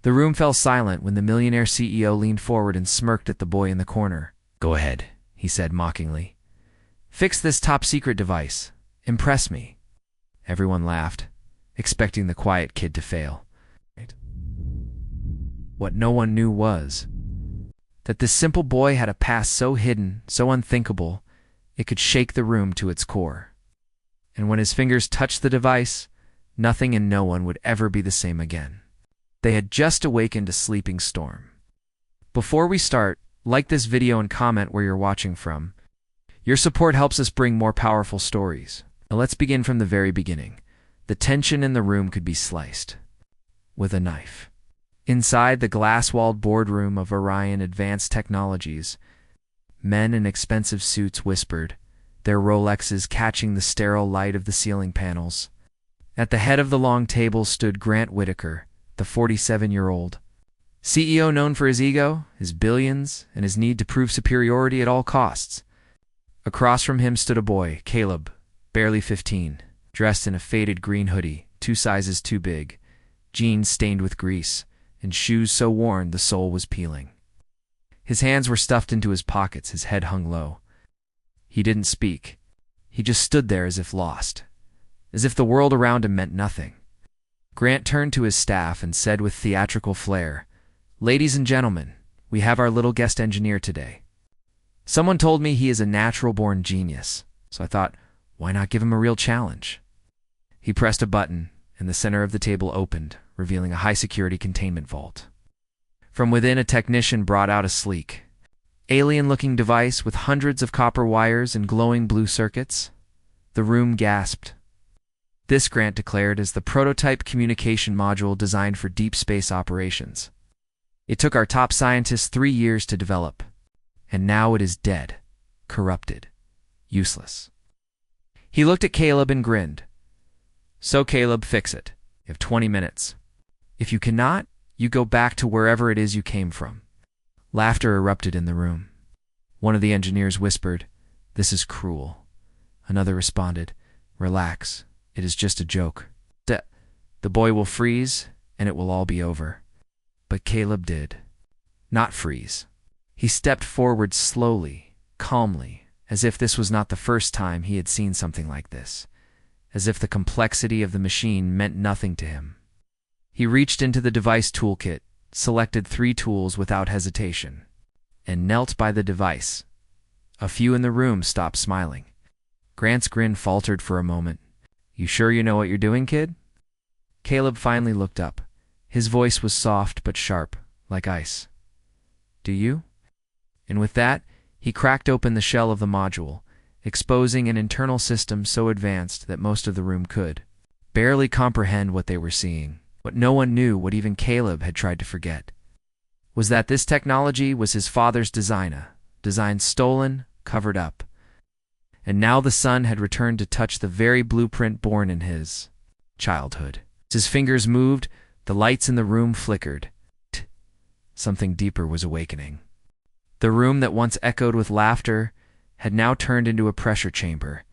The room fell silent when the Millionaire CEO leaned forward and smirked at the boy in the corner. "Go ahead," he said mockingly. "Fix this top-secret device. Impress me." Everyone laughed, expecting the quiet kid to fail. What no one knew was that this simple boy had a past so hidden, so unthinkable, it could shake the room to its core. And when his fingers touched the device, nothing and no one would ever be the same again. They had just awakened a sleeping storm. Before we start, like this video and comment where you're watching from. Your support helps us bring more powerful stories. Now let's begin from the very beginning. The tension in the room could be sliced with a knife. Inside the glass-walled boardroom of Orion Advanced Technologies, men in expensive suits whispered, their Rolexes catching the sterile light of the ceiling panels. At the head of the long table stood Grant Whitaker, the 47-year-old CEO known for his ego, his billions, and his need to prove superiority at all costs. Across from him stood a boy, Caleb, barely 15, dressed in a faded green hoodie, 2 sizes too big, jeans stained with grease, and shoes so worn the sole was peeling. His hands were stuffed into his pockets, his head hung low. He didn't speak. He just stood there as if lost, as if the world around him meant nothing. Grant turned to his staff and said with theatrical flair, "Ladies and gentlemen, we have our little guest engineer today. Someone told me he is a natural-born genius, so I thought, why not give him a real challenge?" He pressed a button, and the center of the table opened, revealing a high-security containment vault. From within, a technician brought out a sleek, alien-looking device with hundreds of copper wires and glowing blue circuits. The room gasped. This, Grant declared, is the prototype communication module designed for deep space operations. It took our top scientists 3 years to develop, and now it is dead, corrupted, useless. He looked at Caleb and grinned. "So, Caleb, fix it. You have 20 minutes. If you cannot, you go back to wherever it is you came from." Laughter erupted in the room. One of the engineers whispered, "This is cruel." Another responded, "Relax. It is just a joke. The boy will freeze, and it will all be over." But Caleb did not freeze. He stepped forward slowly, calmly, as if this was not the first time he had seen something like this, as if the complexity of the machine meant nothing to him. He reached into the device toolkit, selected 3 tools without hesitation, and knelt by the device. A few in the room stopped smiling. Grant's grin faltered for a moment. "You sure you know what you're doing, kid?" Caleb finally looked up. His voice was soft but sharp, like ice. "Do you?" And with that, he cracked open the shell of the module, exposing an internal system so advanced that most of the room could barely comprehend what they were seeing. What no one knew, what even Caleb had tried to forget, was that this technology was his father's design stolen, covered up. And now the son had returned to touch the very blueprint born in his childhood. As his fingers moved, the lights in the room flickered. Something deeper was awakening. The room that once echoed with laughter had now turned into a pressure chamber.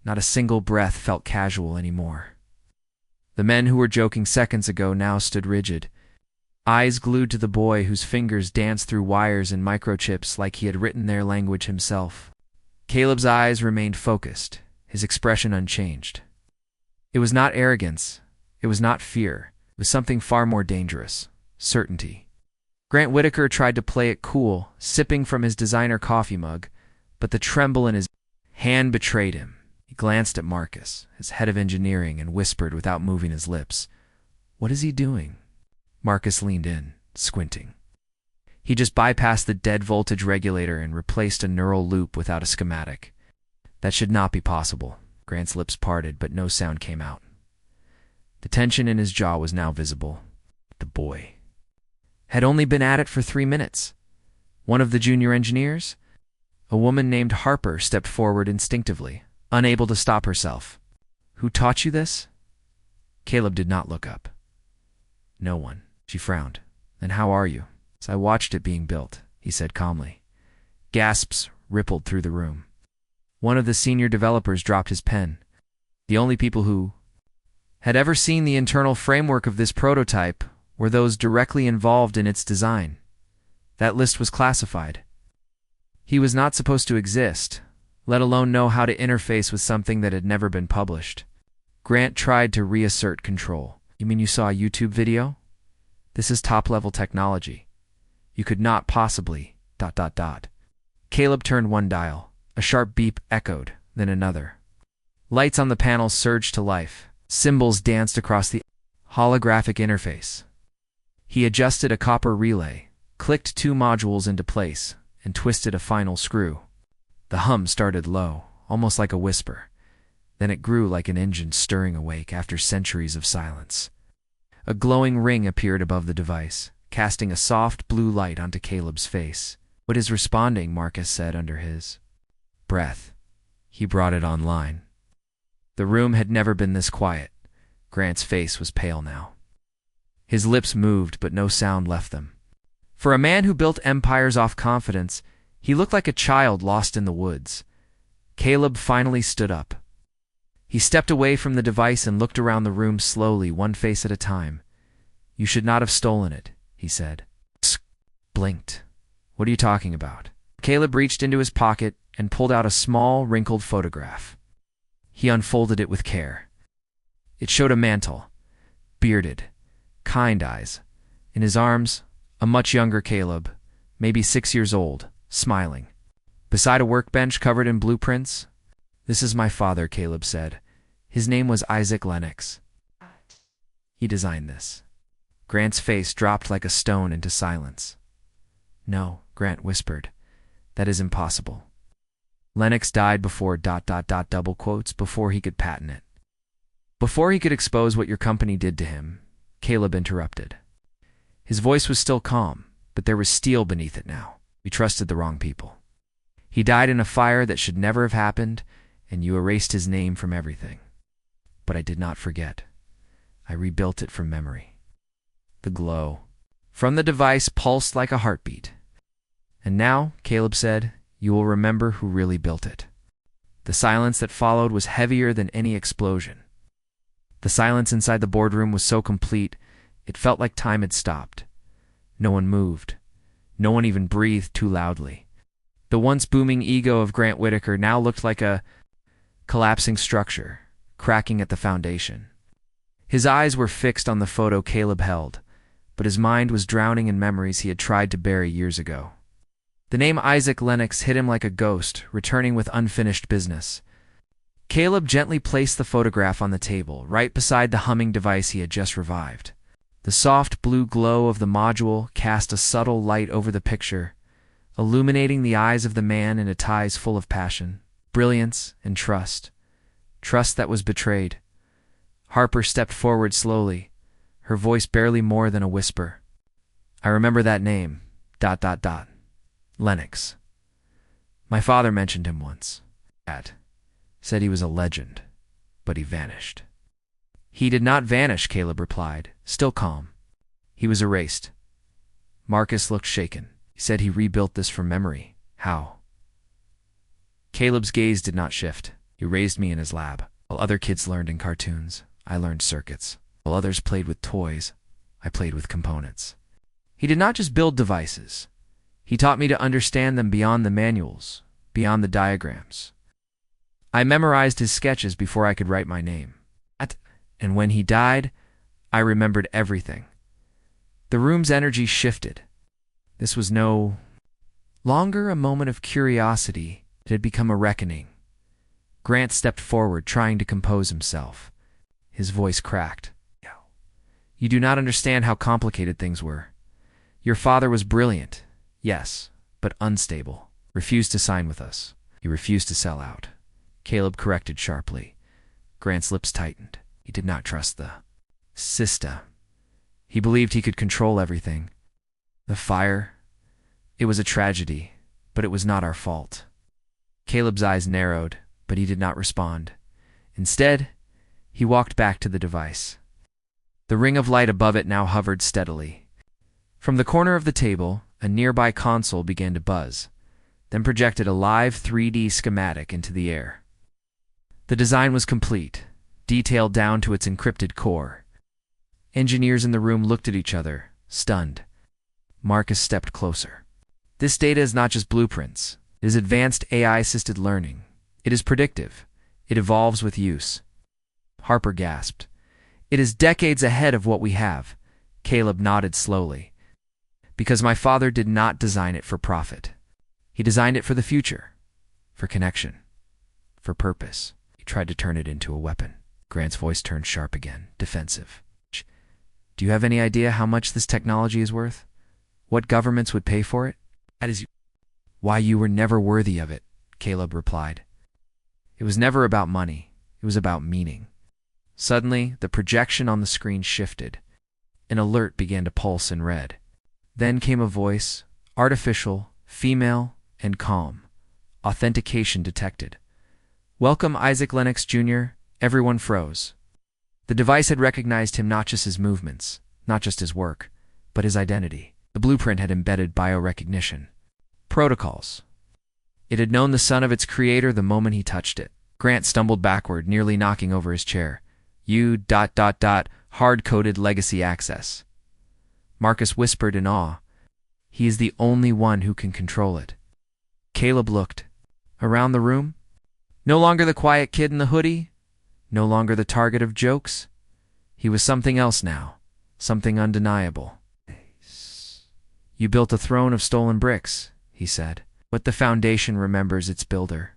Not a single breath felt casual anymore. The men who were joking seconds ago now stood rigid, eyes glued to the boy whose fingers danced through wires and microchips like he had written their language himself. Caleb's eyes remained focused, his expression unchanged. It was not arrogance, it was not fear, it was something far more dangerous: certainty. Grant Whitaker tried to play it cool, sipping from his designer coffee mug, but the tremble in his hand betrayed him. He glanced at Marcus, his head of engineering, and whispered without moving his lips, "What is he doing?" Marcus leaned in, squinting. He just bypassed the dead voltage regulator and replaced a neural loop without a schematic. That should not be possible. Grant's lips parted, but no sound came out. The tension in his jaw was now visible. The boy had only been at it for 3 minutes. One of the junior engineers, a woman named Harper, stepped forward instinctively, unable to stop herself. "Who taught you this?" Caleb did not look up. "No one." She frowned. "Then how are you?" "I watched it being built," he said calmly. Gasps rippled through the room. One of the senior developers dropped his pen. The only people who had ever seen the internal framework of this prototype were those directly involved in its design. That list was classified. He was not supposed to exist, let alone know how to interface with something that had never been published. Grant tried to reassert control. You mean you saw a YouTube video? This is top-level technology. You could not possibly... ... Caleb turned one dial. A sharp beep echoed, then another. Lights on the panel surged to life. Symbols danced across the holographic interface. He adjusted a copper relay, clicked 2 modules into place, and twisted a final screw. The hum started low, almost like a whisper. Then it grew like an engine stirring awake after centuries of silence. A glowing ring appeared above the device, casting a soft blue light onto Caleb's face. "What is responding?" Marcus said under his breath. He brought it online. The room had never been this quiet. Grant's face was pale now. His lips moved, but no sound left them. For a man who built empires off confidence, he looked like a child lost in the woods. Caleb finally stood up. He stepped away from the device and looked around the room slowly, one face at a time. "You should not have stolen it," he said. Blinked. "What are you talking about?" Caleb reached into his pocket and pulled out a small, wrinkled photograph. He unfolded it with care. It showed a mantle, bearded, kind eyes. In his arms, a much younger Caleb, maybe 6 years old, smiling. Beside a workbench covered in blueprints. "This is my father," Caleb said. "His name was Isaac Lennox. He designed this." Grant's face dropped like a stone into silence. "No," Grant whispered. "That is impossible. Lennox died before ... double quotes, before he could patent it." "Before he could expose what your company did to him," Caleb interrupted. His voice was still calm, but there was steel beneath it now. "We trusted the wrong people. He died in a fire that should never have happened, and you erased his name from everything. But I did not forget. I rebuilt it from memory." The glow from the device pulsed like a heartbeat. "And now," Caleb said, "you will remember who really built it." The silence that followed was heavier than any explosion. The silence inside the boardroom was so complete, it felt like time had stopped. No one moved. No one even breathed too loudly. The once booming ego of Grant Whitaker now looked like a collapsing structure, cracking at the foundation. His eyes were fixed on the photo Caleb held, but his mind was drowning in memories he had tried to bury years ago. The name Isaac Lennox hit him like a ghost, returning with unfinished business. Caleb gently placed the photograph on the table, right beside the humming device he had just revived. The soft blue glow of the module cast a subtle light over the picture, illuminating the eyes of the man in its eyes full of passion, brilliance, and trust. Trust that was betrayed. Harper stepped forward slowly, her voice barely more than a whisper. "I remember that name, ... Lennox. My father mentioned him once. Dad said he was a legend, but he vanished." "He did not vanish," Caleb replied, still calm. "He was erased." Marcus looked shaken. "He said he rebuilt this from memory. How?" Caleb's gaze did not shift. "He raised me in his lab. While other kids learned in cartoons, I learned circuits. While others played with toys, I played with components. He did not just build devices. He taught me to understand them beyond the manuals, beyond the diagrams. I memorized his sketches before I could write my name. And when he died, I remembered everything." The room's energy shifted. This was no longer a moment of curiosity. It had become a reckoning. Grant stepped forward, trying to compose himself. His voice cracked. "You do not understand how complicated things were. Your father was brilliant, yes, but unstable. Refused to sign with us. He refused to sell out." Caleb corrected sharply. Grant's lips tightened. He did not trust the system. He believed he could control everything. The fire, it was a tragedy, but it was not our fault. Caleb's eyes narrowed, but he did not respond. Instead, he walked back to the device. The ring of light above it now hovered steadily. From the corner of the table, a nearby console began to buzz, then projected a live 3D schematic into the air. The design was complete, detailed down to its encrypted core. Engineers in the room looked at each other, stunned. Marcus stepped closer. This data is not just blueprints. It is advanced AI-assisted learning. It is predictive. It evolves with use. Harper gasped. It is decades ahead of what we have. Caleb nodded slowly. Because my father did not design it for profit. He designed it for the future. For connection. For purpose. He tried to turn it into a weapon. Grant's voice turned sharp again, defensive. Do you have any idea how much this technology is worth? What governments would pay for it? That is why you were never worthy of it, Caleb replied. It was never about money. It was about meaning. Suddenly, the projection on the screen shifted. An alert began to pulse in red. Then came a voice, artificial, female, and calm. Authentication detected. Welcome, Isaac Lennox Jr. Everyone froze. The device had recognized him not just his movements, not just his work, but his identity. The blueprint had embedded biorecognition. Protocols. It had known the son of its creator the moment he touched it. Grant stumbled backward, nearly knocking over his chair. Hard-coded legacy access. Marcus whispered in awe. He is the only one who can control it. Caleb looked. Around the room? No longer the quiet kid in the hoodie. No longer the target of jokes. He was something else now. Something undeniable. You built a throne of stolen bricks, he said. But the foundation remembers its builder.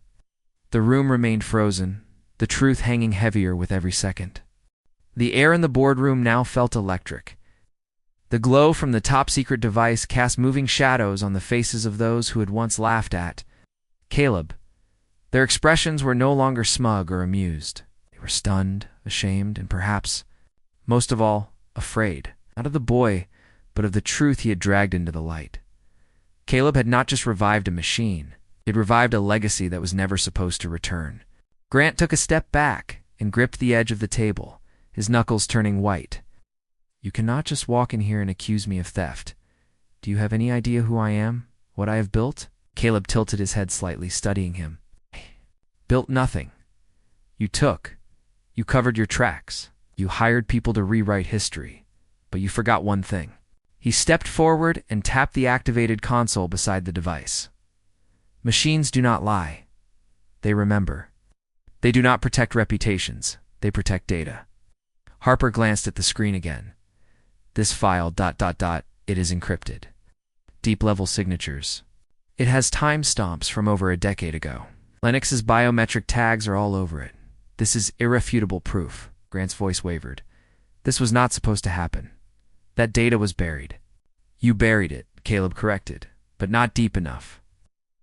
The room remained frozen, the truth hanging heavier with every second. The air in the boardroom now felt electric. The glow from the top-secret device cast moving shadows on the faces of those who had once laughed at Caleb. Their expressions were no longer smug or amused. They were stunned, ashamed, and perhaps, most of all, afraid. Not of the boy, but of the truth he had dragged into the light. Caleb had not just revived a machine. He had revived a legacy that was never supposed to return. Grant took a step back and gripped the edge of the table, his knuckles turning white. You cannot just walk in here and accuse me of theft. Do you have any idea who I am? What I have built? Caleb tilted his head slightly, studying him. Built nothing. You took. You covered your tracks. You hired people to rewrite history. But you forgot one thing. He stepped forward and tapped the activated console beside the device. Machines do not lie. They remember. They do not protect reputations. They protect data. Harper glanced at the screen again. This file, it is encrypted. Deep-level signatures. It has timestamps from over a decade ago. Lennox's biometric tags are all over it. This is irrefutable proof. Grant's voice wavered. This was not supposed to happen. That data was buried. You buried it, Caleb corrected, but not deep enough.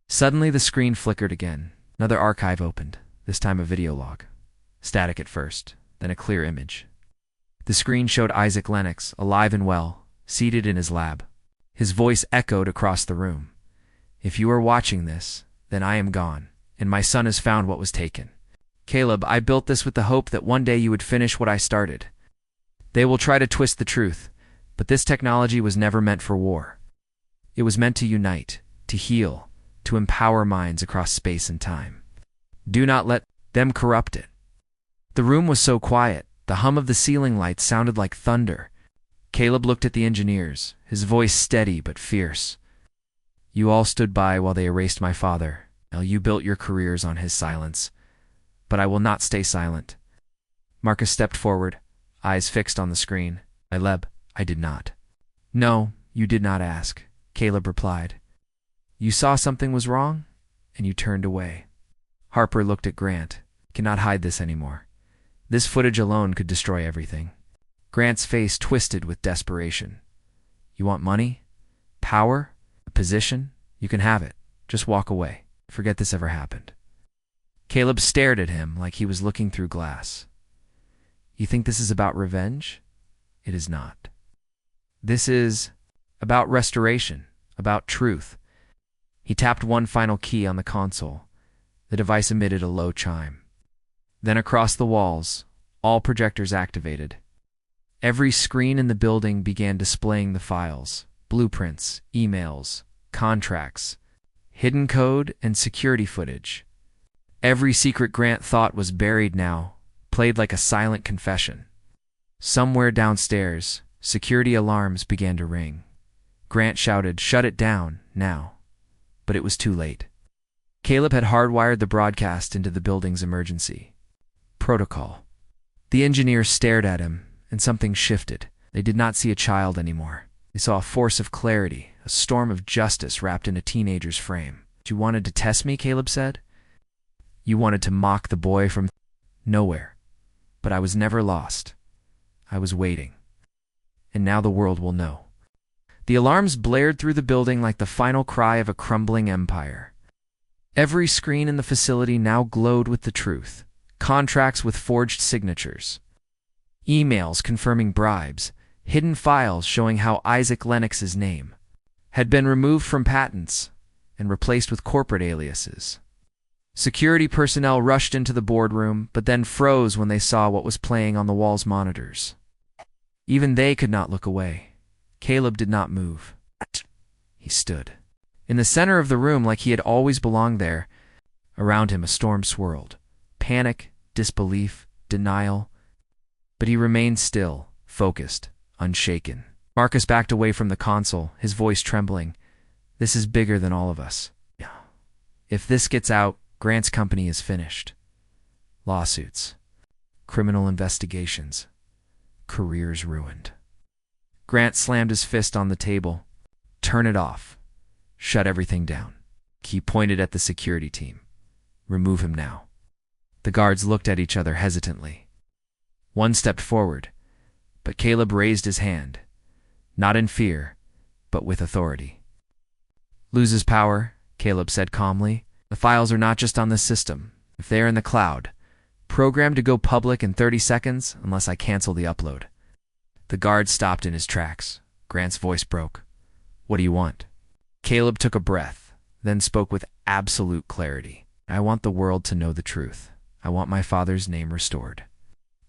Suddenly the screen flickered again. Another archive opened, this time a video log. Static at first, then a clear image. The screen showed Isaac Lennox, alive and well, seated in his lab. His voice echoed across the room. If you are watching this, then I am gone, and my son has found what was taken. Caleb, I built this with the hope that one day you would finish what I started. They will try to twist the truth, but this technology was never meant for war. It was meant to unite, to heal, to empower minds across space and time. Do not let them corrupt it. The room was so quiet, the hum of the ceiling lights sounded like thunder. Caleb looked at the engineers, his voice steady but fierce. You all stood by while they erased my father. Now you built your careers on his silence. But I will not stay silent. Marcus stepped forward, eyes fixed on the screen. I did not. No, you did not ask, Caleb replied. You saw something was wrong, and you turned away. Harper looked at Grant. Cannot hide this anymore. This footage alone could destroy everything. Grant's face twisted with desperation. You want money? Power? A position? You can have it. Just walk away. Forget this ever happened. Caleb stared at him like he was looking through glass. You think this is about revenge? It is not. This is about restoration, about truth. He tapped one final key on the console. The device emitted a low chime. Then across the walls, all projectors activated. Every screen in the building began displaying the files, blueprints, emails, contracts, hidden code, and security footage. Every secret Grant thought was buried now, played like a silent confession. Somewhere downstairs, security alarms began to ring. Grant shouted, "Shut it down, now." But it was too late. Caleb had hardwired the broadcast into the building's emergency protocol. The engineers stared at him, and something shifted. They did not see a child anymore. They saw a force of clarity, a storm of justice wrapped in a teenager's frame. "You wanted to test me," Caleb said. "You wanted to mock the boy from nowhere. But I was never lost. I was waiting. And now the world will know." The alarms blared through the building like the final cry of a crumbling empire. Every screen in the facility now glowed with the truth. Contracts with forged signatures, emails confirming bribes, hidden files showing how Isaac Lennox's name had been removed from patents and replaced with corporate aliases. Security personnel rushed into the boardroom, but then froze when they saw what was playing on the wall's monitors. Even they could not look away. Caleb did not move. He stood in the center of the room like he had always belonged there. Around him a storm swirled. Panic, disbelief, denial. But he remained still, focused, unshaken. Marcus backed away from the console, his voice trembling. "This is bigger than all of us. If this gets out, Grant's company is finished. Lawsuits, criminal investigations, careers ruined." Grant slammed his fist on the table. "Turn it off. Shut everything down." He pointed at the security team. "Remove him now." The guards looked at each other hesitantly. One stepped forward, but Caleb raised his hand, not in fear, but with authority. "Loses power," Caleb said calmly. "The files are not just on this system. If they are in the cloud, programmed to go public in 30 seconds unless I cancel the upload." The guard stopped in his tracks. Grant's voice broke. "What do you want?" Caleb took a breath, then spoke with absolute clarity. "I want the world to know the truth. I want my father's name restored.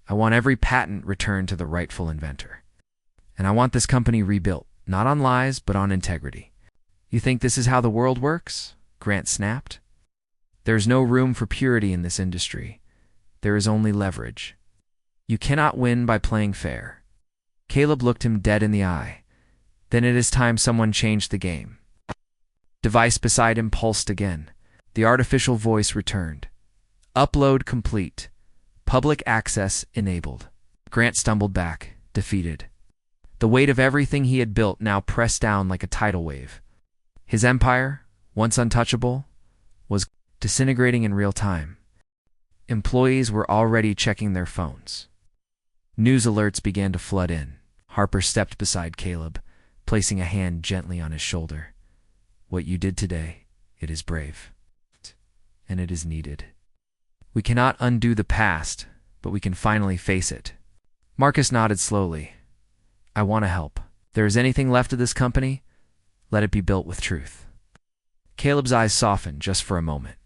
I want every patent returned to the rightful inventor. And I want this company rebuilt, not on lies, but on integrity." "You think this is how the world works?" Grant snapped. "There's no room for purity in this industry. There is only leverage. You cannot win by playing fair." Caleb looked him dead in the eye. Then it is time someone changed the game. Device beside him pulsed again. The artificial voice returned. "Upload complete. Public access enabled." Grant stumbled back, defeated. The weight of everything he had built now pressed down like a tidal wave. His empire, once untouchable, was disintegrating in real time. Employees were already checking their phones. News alerts began to flood in. Harper stepped beside Caleb, placing a hand gently on his shoulder. "What you did today, it is brave. And it is needed. We cannot undo the past, but we can finally face it." Marcus nodded slowly. "I want to help. If there is anything left of this company, let it be built with truth." Caleb's eyes softened just for a moment.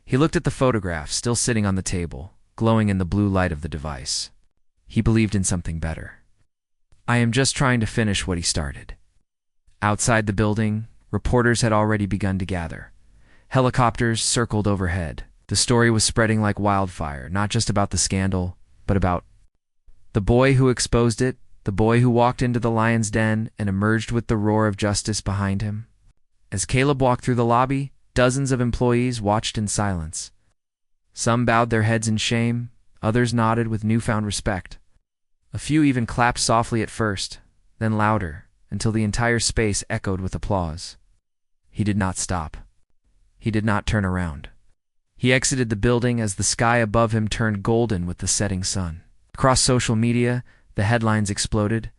He looked at the photograph still sitting on the table, glowing in the blue light of the device. He believed in something better. "I am just trying to finish what he started." Outside the building, reporters had already begun to gather. Helicopters circled overhead. The story was spreading like wildfire, not just about the scandal, but about the boy who exposed it, the boy who walked into the lion's den and emerged with the roar of justice behind him. As Caleb walked through the lobby, dozens of employees watched in silence. Some bowed their heads in shame, others nodded with newfound respect. A few even clapped softly at first, then louder, until the entire space echoed with applause. He did not stop. He did not turn around. He exited the building as the sky above him turned golden with the setting sun. Across social media, the headlines exploded.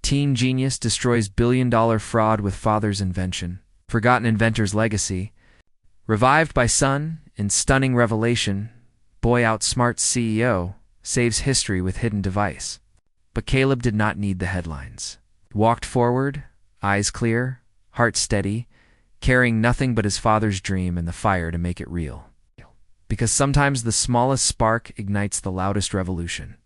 "Teen Genius Destroys Billion-Dollar Fraud with Father's Invention." "Forgotten Inventor's Legacy." "Revived by Son in Stunning Revelation." "Boy Outsmarts CEO, Saves History with Hidden Device." But Caleb did not need the headlines. He walked forward, eyes clear, heart steady, carrying nothing but his father's dream and the fire to make it real. Because sometimes the smallest spark ignites the loudest revolution.